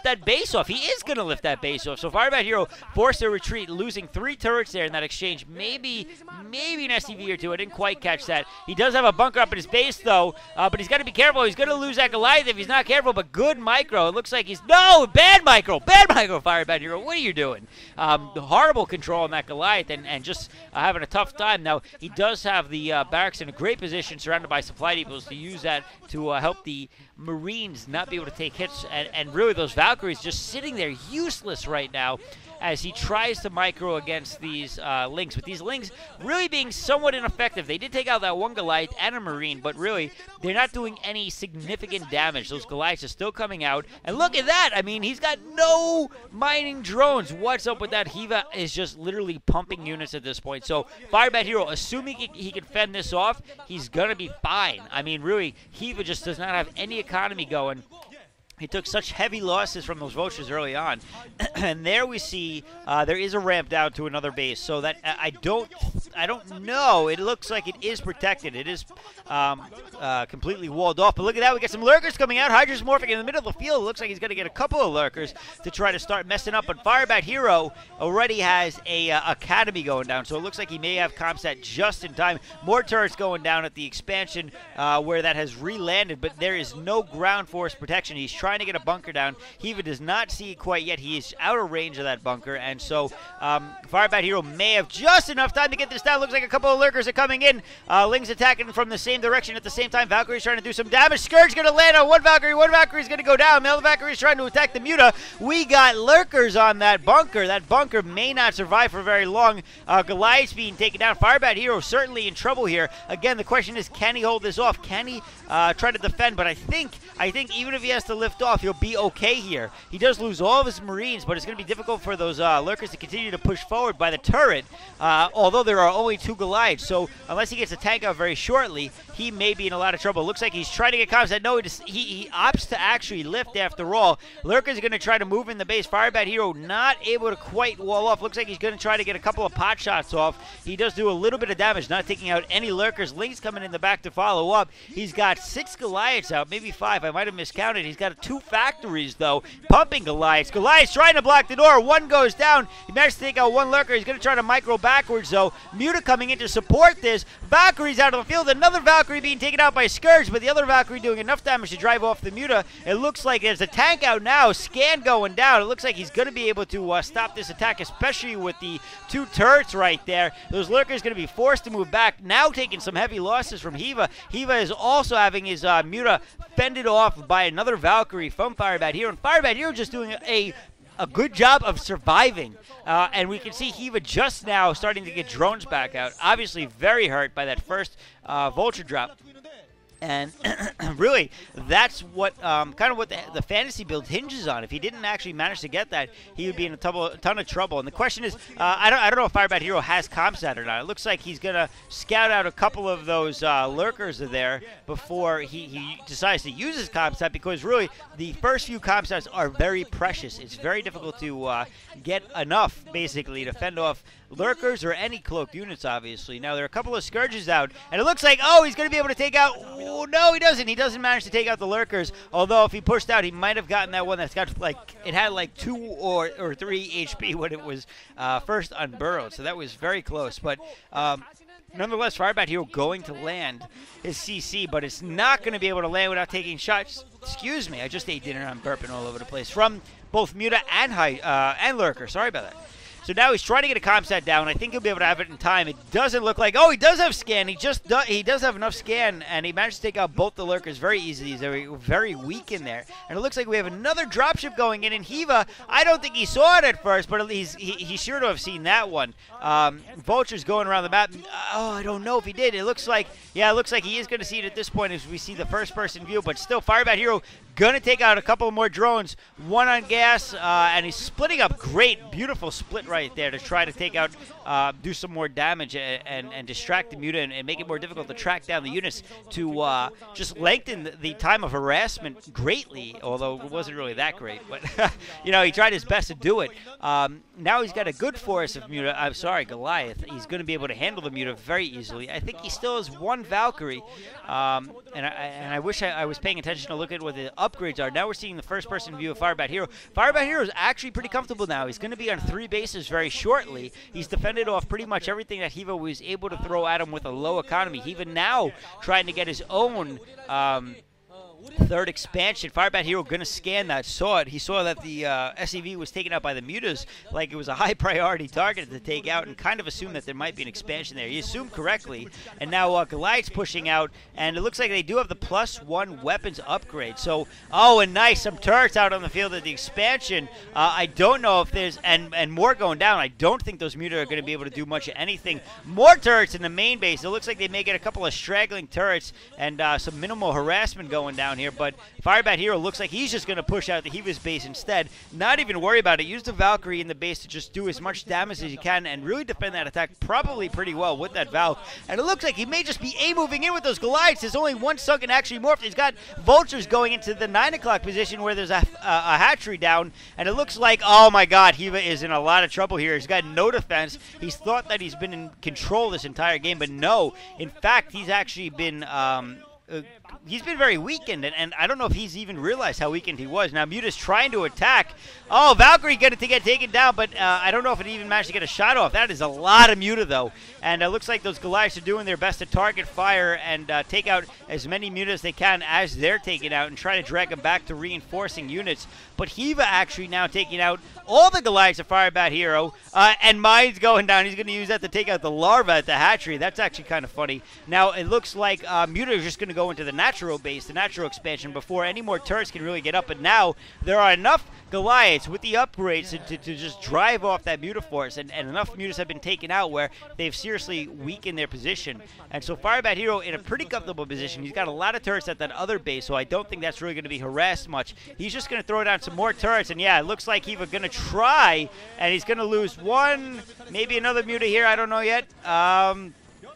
that base off. He is going to lift that base off. So FireBatHero forced a retreat, losing 3 turrets there in that exchange. Maybe an SCV or 2. I didn't quite catch that. He does have a bunker up in his base, though, but he's got to be careful. He's going to lose that Goliath if he's not careful, but good micro. It looks like he's... No! Bad micro! Bad micro, FireBatHero. What are you doing? Horrible control on that Goliath and just having a tough time. Now, he does have the barracks in a great position, surrounded by supply depots, to use that to help the Marines not be able to take hits. And really, those Valkyries just sitting there useless right now as he tries to micro against these Lynx. With these Lynx really being somewhat ineffective. They did take out that one Goliath and a Marine, but really, they're not doing any significant damage. Those Goliaths are still coming out. And look at that! I mean, he's got no mining drones. What's up with that? Hyvaa is just literally pumping units at this point. So, FireBatHero, assuming he can fend this off, he's going to be fine. I mean, really, Hyvaa just does not have any economy going. He took such heavy losses from those vultures early on. And there we see there is a ramp down to another base. So that I don't know. It looks like it is protected. It is completely walled off. But look at that. We got some lurkers coming out. Hydra's morphing in the middle of the field. It looks like he's going to get a couple of lurkers to try to start messing up. But FireBatHero already has a academy going down. So it looks like he may have ComStat just in time. More turrets going down at the expansion where that has re-landed. But there is no ground force protection. He's trying to get a bunker down. Hyvaa does not see it quite yet. He is out of range of that bunker, and so FireBatHero may have just enough time to get this down. Looks like a couple of lurkers are coming in. Ling's attacking from the same direction at the same time. Valkyrie's trying to do some damage. Scourge going to land on one Valkyrie. One Valkyrie's going to go down. The other Valkyrie's trying to attack the Muta. We got lurkers on that bunker. That bunker may not survive for very long. Goliath's being taken down. FireBatHero certainly in trouble here. Again, the question is, can he hold this off? Can he try to defend? But I think even if he has to lift off, he'll be okay here. He does lose all of his Marines, but it's going to be difficult for those lurkers to continue to push forward by the turret, although there are only 2 Goliaths. So unless he gets a tank out very shortly, he may be in a lot of trouble. Looks like he's trying to get comms. No, he opts to actually lift after all. Lurkers are going to try to move in the base. FireBatHero not able to quite wall off. Looks like he's going to try to get a couple of pot shots off. He does do a little bit of damage, not taking out any lurkers. Link's coming in the back to follow up. He's got 6 Goliaths out, maybe 5. I might have miscounted. He's got 2 factories, though, pumping Goliaths. Goliath's trying to block the door. One goes down. He managed to take out one lurker. He's going to try to micro backwards, though. Muta coming in to support this. Valkyrie's out of the field. Another Valkyrie being taken out by Scourge, but the other Valkyrie doing enough damage to drive off the Muta. It looks like there's a tank out now. Scan going down. It looks like he's going to be able to stop this attack, especially with the 2 turrets right there. Those lurkers going to be forced to move back, now taking some heavy losses from Hyvaa. Hyvaa is also having his Muta fended off by another Valkyrie from FireBatHero, and FireBatHero just doing a good job of surviving. And we can see Hyvaa just now starting to get drones back out. Obviously very hurt by that first vulture drop. And really, that's what kind of what the fantasy build hinges on. If he didn't actually manage to get that, he would be in a ton of trouble. And the question is, I don't know if FireBatHero has ComStat or not. It looks like he's gonna scout out a couple of those lurkers there before he decides to use his ComStat, because really the first few ComStats are very precious. It's very difficult to get enough basically to fend off lurkers or any cloaked units, obviously. Now there are a couple of Scourges out, and it looks like, oh, he's going to be able to take out... Oh, no, he doesn't. He doesn't manage to take out the lurkers, although if he pushed out, he might have gotten that one that's got, like, it had like 2 or 3 HP when it was first unburrowed, so that was very close. But nonetheless, FireBatHero going to land his CC, but it's not going to be able to land without taking shots. Excuse me, I just ate dinner and I'm burping all over the place from both Muta and Lurker. Sorry about that. So now he's trying to get a ComStat down. I think he'll be able to have it in time. It doesn't look like... Oh, he does have scan. He does have enough scan, and he managed to take out both the lurkers very easily. He's very weak in there. And it looks like we have another dropship going in. And Hyvaa, I don't think he saw it at first, but he's sure to have seen that one. Vulture's going around the map. Oh, I don't know if he did. It looks like... Yeah, it looks like he is going to see it at this point as we see the first-person view. But still, FireBatHero going to take out a couple more drones. One on gas, and he's splitting up. Great, beautiful split right there to try to take out, do some more damage and distract the Muta and make it more difficult to track down the units to just lengthen the time of harassment greatly, although it wasn't really that great. But, you know, he tried his best to do it. Now he's got a good force of Muta. I'm sorry, Goliath. He's going to be able to handle the Muta very easily. I think he still has one Valkyrie, and I wish I was paying attention to look at what the upgrades are. Now we're seeing the first-person view of FireBatHero. FireBatHero is actually pretty comfortable now. He's going to be on 3 bases very shortly. He's defended off pretty much everything that Hyvaa was able to throw at him with a low economy. Hyvaa now trying to get his own third expansion. FireBatHero going to scan that, saw it. He saw that the SEV was taken out by the mutas like it was a high priority target to take out, and kind of assumed that there might be an expansion there. He assumed correctly, and now Goliath's pushing out, and it looks like they do have the +1 weapons upgrade. So, oh, and nice, some turrets out on the field of the expansion. I don't know if there's, and more going down. I don't think those mutas are going to be able to do much of anything. More turrets in the main base. It looks like they may get a couple of straggling turrets and some minimal harassment going down here, but FireBatHero looks like he's just going to push out the Hyvaa's base instead. Not even worry about it. Use the Valkyrie in the base to just do as much damage as you can and really defend that attack probably pretty well with that Valk. And it looks like he may just be A-moving in with those Goliaths. There's only one sunken actually morphed. He's got Vultures going into the 9 o'clock position where there's a hatchery down, and it looks like, oh my god, Hyvaa is in a lot of trouble here. He's got no defense. He's thought that he's been in control this entire game, but no. In fact, he's actually been he's been very weakened, and I don't know if he's even realized how weakened he was. Now Muta's trying to attack. Oh, Valkyrie getting to get taken down, but I don't know if it even managed to get a shot off. That is a lot of Muta, though. And it looks like those Goliaths are doing their best to target fire and take out as many Muta as they can as they're taken out and try to drag them back to reinforcing units. But Hyvaa actually now taking out all the Goliaths of FireBatHero, and mine's going down. He's going to use that to take out the larva at the hatchery. That's actually kind of funny. Now it looks like Muta is just going to go into the natural base, the natural expansion, before any more turrets can really get up. But now there are enough Goliaths with the upgrades to just drive off that Muta force, and enough Mutas have been taken out where they've seriously weakened their position. And so FireBatHero in a pretty comfortable position. He's got a lot of turrets at that other base, so I don't think that's really going to be harassed much. He's just going to throw down some more turrets, and yeah, it looks like Hyvaa going to try, and he's going to lose one, maybe another Muta here, I don't know yet.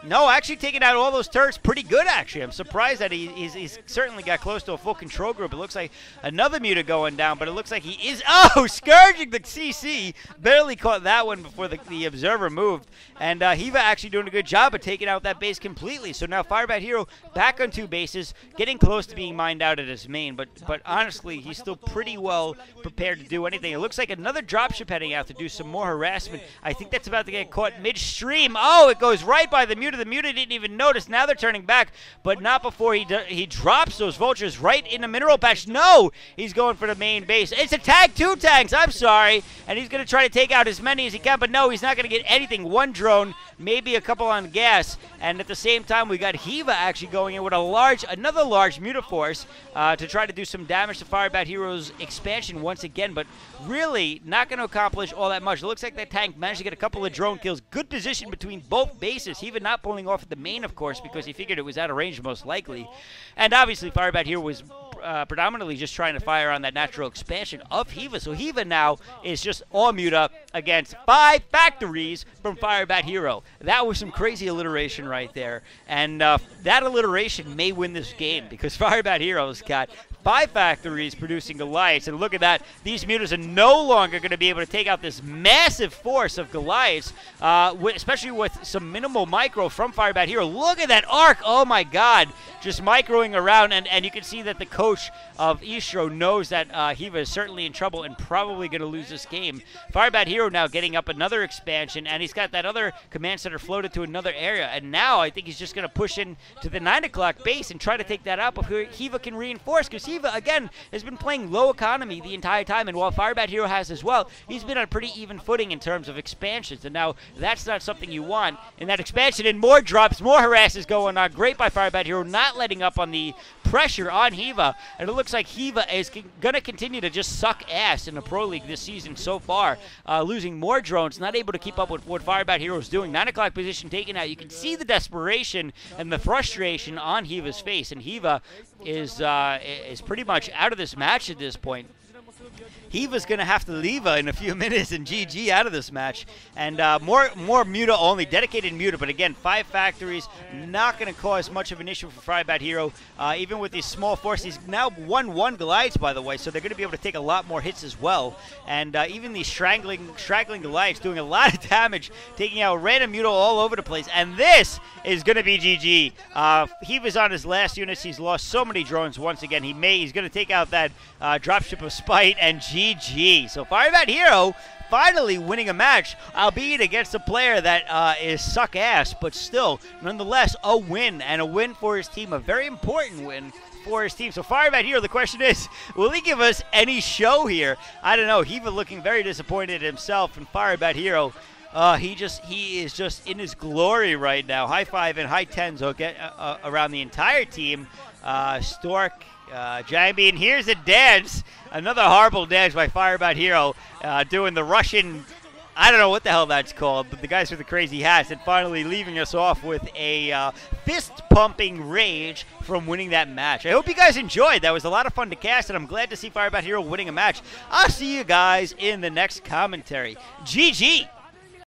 No, actually taking out all those turrets pretty good, actually. I'm surprised that he's certainly got close to a full control group. It looks like another Muta going down, but it looks like he is, oh, scourging the CC. Barely caught that one before the observer moved. And Hyvaa actually doing a good job of taking out that base completely. So now FireBatHero back on 2 bases, getting close to being mined out at his main. But honestly, he's still pretty well prepared to do anything. It looks like another dropship heading out to do some more harassment. I think that's about to get caught midstream. Oh, it goes right by the Muta. The Muta didn't even notice. Now they're turning back, but not before he drops those vultures right in the mineral patch. No, he's going for the main base. It's a tag, 2 tanks. I'm sorry. And he's going to try to take out as many as he can, but no, he's not going to get anything. 1 drone, maybe a couple on gas. And at the same time, we got Hyvaa actually going in with another large Muta force to try to do some damage to FireBatHero's expansion once again, but really not going to accomplish all that much. It looks like that tank managed to get a couple of drone kills. Good position between both bases. Hyvaa not pulling off at the main, of course, because he figured it was out of range most likely. And obviously FireBatHero was predominantly just trying to fire on that natural expansion of Hyvaa. So Hyvaa now is just all Muta against 5 factories from FireBatHero. That was some crazy alliteration right there. And that alliteration may win this game because FireBatHero's got 5 factories producing Goliaths, and look at that. These Mutas are no longer going to be able to take out this massive force of Goliaths, especially with some minimal micro from FireBatHero. Look at that arc. Oh my god. Just microing around, and you can see that the coach of Estro knows that Hyvaa is certainly in trouble and probably going to lose this game. FireBatHero now getting up another expansion, and he's got that other command center floated to another area, and now I think he's just going to push in to the 9 o'clock base and try to take that out before Hyvaa can reinforce, because Hyvaa, again, has been playing low economy the entire time, and while FireBatHero has as well, he's been on pretty even footing in terms of expansions, and now that's not something you want in that expansion, and more drops, more harasses going on. Great by FireBatHero, not letting up on the pressure on Hyvaa, and it looks like Hyvaa is going to continue to just suck ass in the Pro League this season so far, losing more drones, not able to keep up with what FireBatHero is doing. 9 o'clock position taken out. You can see the desperation and the frustration on Hyvaa's face, and Hyvaa is pretty much out of this match at this point. Hyva's going to have to leave in a few minutes and GG out of this match. And more Muta only, dedicated Muta. But again, 5 factories, not going to cause much of an issue for FireBatHero. Even with these small forces, he's now 1-1 Goliaths, by the way, so they're going to be able to take a lot more hits as well. And even these straggling Goliaths doing a lot of damage, taking out random Muta all over the place. And this is going to be GG. Hyva's on his last units. He's lost so many drones once again. He's going to take out that dropship of Spite and GG. So FireBatHero finally winning a match, albeit against a player that is suck ass, but still, nonetheless, a win, and a win for his team, a very important win for his team. So FireBatHero, the question is, will he give us any show here? I don't know. Hyva looking very disappointed himself, and FireBatHero, he is just in his glory right now. High 5 and high 10s will get around the entire team. Stork, Jambi, and here's a dance. Another horrible dance by FireBatHero, doing the Russian, I don't know what the hell that's called, but the guys with the crazy hats, and finally leaving us off with a fist-pumping rage from winning that match. I hope you guys enjoyed. That was a lot of fun to cast, and I'm glad to see FireBatHero winning a match. I'll see you guys in the next commentary. GG!